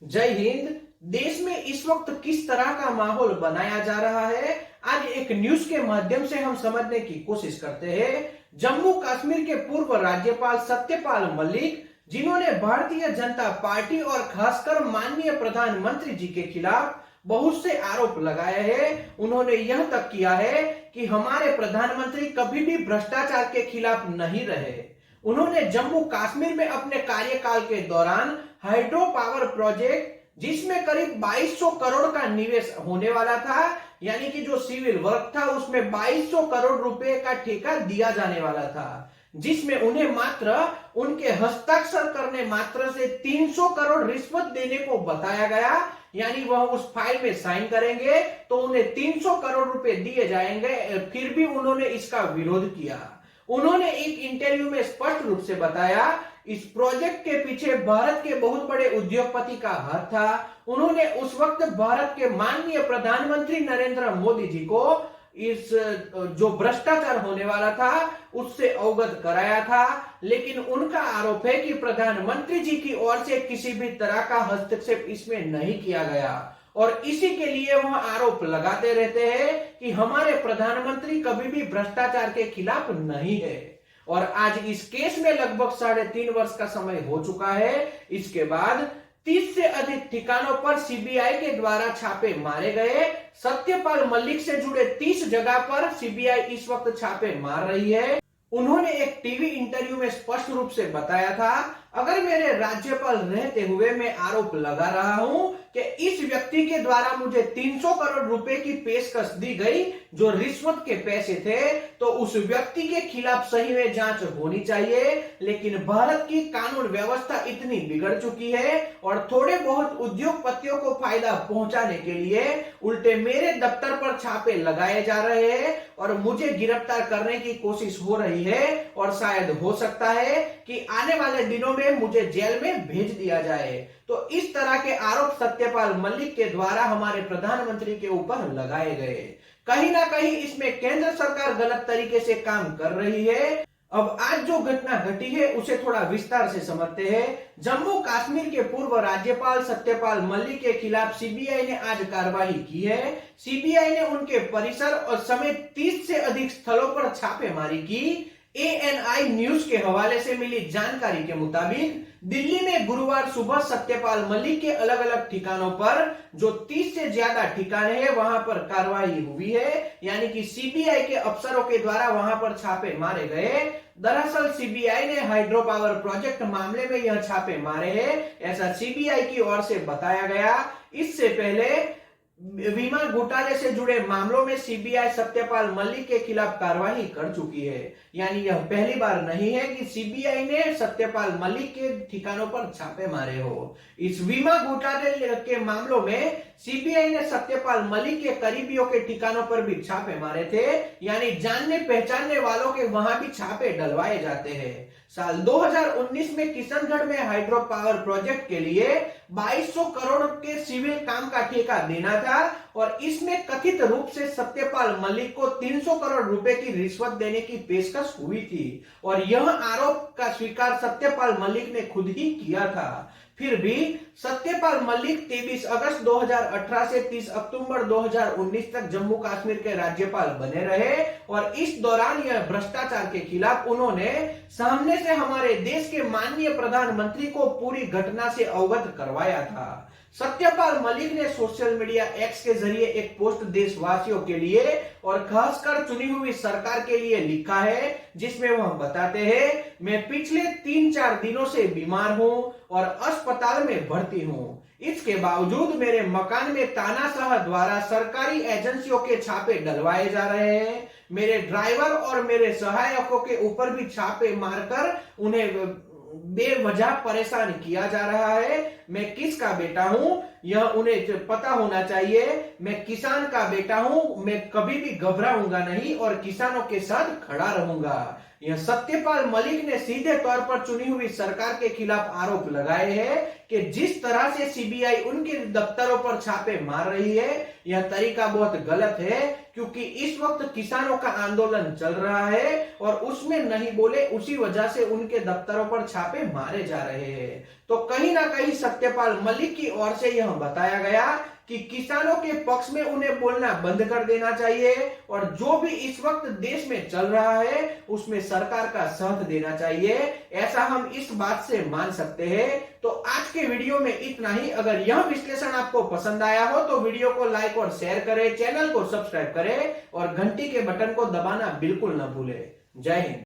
जय हिंद। देश में इस वक्त किस तरह का माहौल बनाया जा रहा है, आज एक न्यूज के माध्यम से हम समझने की कोशिश करते हैं। जम्मू कश्मीर के पूर्व राज्यपाल सत्यपाल मलिक, जिन्होंने भारतीय जनता पार्टी और खासकर माननीय प्रधानमंत्री जी के खिलाफ बहुत से आरोप लगाए हैं। उन्होंने यह तक किया है कि हमारे प्रधानमंत्री कभी भी भ्रष्टाचार के खिलाफ नहीं रहे। उन्होंने जम्मू कश्मीर में अपने कार्यकाल के दौरान हाइड्रो पावर प्रोजेक्ट, जिसमें करीब 2200 करोड़ का निवेश होने वाला था, यानी कि जो सिविल वर्क था उसमें 2200 करोड़ रुपए का ठेका दिया जाने वाला था, जिसमें उन्हें मात्र उनके हस्ताक्षर करने मात्र से 300 करोड़ रिश्वत देने को बताया गया। यानी वह उस फाइल में साइन करेंगे तो उन्हें 300 करोड़ रुपए दिए जाएंगे। फिर भी उन्होंने इसका विरोध किया। उन्होंने एक इंटरव्यू में स्पष्ट रूप से बताया, इस प्रोजेक्ट के पीछे भारत के बहुत बड़े उद्योगपति का हाथ था। उन्होंने उस वक्त भारत के माननीय प्रधानमंत्री नरेंद्र मोदी जी को इस जो भ्रष्टाचार होने वाला था उससे अवगत कराया था, लेकिन उनका आरोप है कि प्रधानमंत्री जी की ओर से किसी भी तरह का हस्तक्षेप इसमें नहीं किया गया और इसी के लिए वह आरोप लगाते रहते हैं कि हमारे प्रधानमंत्री कभी भी भ्रष्टाचार के खिलाफ नहीं है। और आज इस केस में लगभग 3.5 वर्ष का समय हो चुका है। इसके बाद 30 से अधिक ठिकानों पर सीबीआई के द्वारा छापे मारे गए। सत्यपाल मलिक से जुड़े 30 जगह पर सीबीआई इस वक्त छापे मार रही है। उन्होंने एक टीवी इंटरव्यू में स्पष्ट रूप से बताया था, अगर मेरे राज्यपाल रहते हुए मैं आरोप लगा रहा हूं कि इस व्यक्ति के द्वारा मुझे 300 करोड़ रुपए की पेशकश दी गई जो रिश्वत के पैसे थे, तो उस व्यक्ति के खिलाफ सही में जांच होनी चाहिए। लेकिन भारत की कानून व्यवस्था इतनी बिगड़ चुकी है और थोड़े बहुत उद्योगपतियों को फायदा पहुंचाने के लिए उल्टे मेरे दफ्तर पर छापे लगाए जा रहे हैं और मुझे गिरफ्तार करने की कोशिश हो रही है और शायद हो सकता है कि आने वाले दिनों में मुझे जेल में भेज दिया जाए। तो इस तरह के आरोप सत्यपाल मलिक के द्वारा हमारे प्रधानमंत्री के ऊपर लगाए गए। कहीं ना कहीं इसमें केंद्र सरकार गलत तरीके से काम कर रही है। अब आज जो घटना घटी है उसे थोड़ा विस्तार से समझते हैं। जम्मू कश्मीर के पूर्व राज्यपाल सत्यपाल मलिक के खिलाफ सीबीआई ने आज कार्रवाई की है। सीबीआई ने उनके परिसर और समेत 30 से अधिक स्थलों पर छापेमारी की। एएनआई न्यूज के हवाले से मिली जानकारी के मुताबिक दिल्ली में गुरुवार सुबह सत्यपाल मलिक के अलग अलग ठिकानों पर, जो 30 से ज्यादा ठिकाने हैं, वहां पर कार्रवाई हुई है। यानी कि सीबीआई के अफसरों के द्वारा वहां पर छापे मारे गए। दरअसल सीबीआई ने हाइड्रो पावर प्रोजेक्ट मामले में यह छापे मारे हैं, ऐसा सीबीआई की ओर से बताया गया। इससे पहले बीमा घोटाले से जुड़े मामलों में सीबीआई सत्यपाल मलिक के खिलाफ कार्रवाई कर चुकी है। यानी यह पहली बार नहीं है कि सीबीआई ने सत्यपाल मलिक के ठिकानों पर छापे मारे हो। इस बीमा घोटाले के मामलों में सीबीआई ने सत्यपाल मलिक के करीबियों के ठिकानों पर भी छापे मारे थे। यानी जानने पहचानने वालों के वहां भी छापे डलवाए जाते हैं। साल 2019 में किशनगढ़ में हाइड्रो पावर प्रोजेक्ट के लिए 2200 करोड़ के सिविल काम का ठेका देना था और इसमें कथित रूप से सत्यपाल मलिक को 300 करोड़ रुपए की रिश्वत देने की पेशकश हुई थी और यह आरोप का स्वीकार सत्यपाल मलिक ने खुद ही किया था। फिर भी सत्यपाल मलिक 23 अगस्त 2018 से 30 अक्टूबर 2019 तक जम्मू कश्मीर के राज्यपाल बने रहे और इस दौरान यह भ्रष्टाचार के खिलाफ उन्होंने सामने से हमारे देश के माननीय प्रधानमंत्री को पूरी घटना से अवगत करवाया था। सत्यपाल मलिक ने सोशल मीडिया एक्स के जरिए एक पोस्ट देशवासियों के लिए और खासकर चुनी हुई सरकार के लिए लिखा है, जिसमें वह बताते हैं, मैं पिछले 3-4 दिनों से बीमार हूं और अस्पताल में भर्ती हूं। इसके बावजूद मेरे मकान में तानाशाह द्वारा सरकारी एजेंसियों के छापे डलवाए जा रहे हैं। मेरे ड्राइवर और मेरे सहायकों के ऊपर भी छापे मारकर उन्हें बेवजह परेशान किया जा रहा है। मैं किसका बेटा हूं यह उन्हें पता होना चाहिए। मैं किसान का बेटा हूं, मैं कभी भी घबराऊंगा नहीं और किसानों के साथ खड़ा रहूंगा। यह सत्यपाल मलिक ने सीधे तौर पर चुनी हुई सरकार के खिलाफ आरोप लगाए हैं कि जिस तरह से सीबीआई उनके दफ्तरों पर छापे मार रही है, यह तरीका बहुत गलत है। क्योंकि इस वक्त किसानों का आंदोलन चल रहा है और उसमें नहीं बोले, उसी वजह से उनके दफ्तरों पर छापे मारे जा रहे हैं। तो कहीं ना कहीं सत्यपाल मलिक की ओर से यह बताया गया कि किसानों के पक्ष में उन्हें बोलना बंद कर देना चाहिए और जो भी इस वक्त देश में चल रहा है उसमें सरकार का साथ देना चाहिए, ऐसा हम इस बात से मान सकते हैं। तो आज के वीडियो में इतना ही। अगर यह विश्लेषण आपको पसंद आया हो तो वीडियो को लाइक और शेयर करें, चैनल को सब्सक्राइब करें और घंटी के बटन को दबाना बिल्कुल न भूलें। जय हिंद।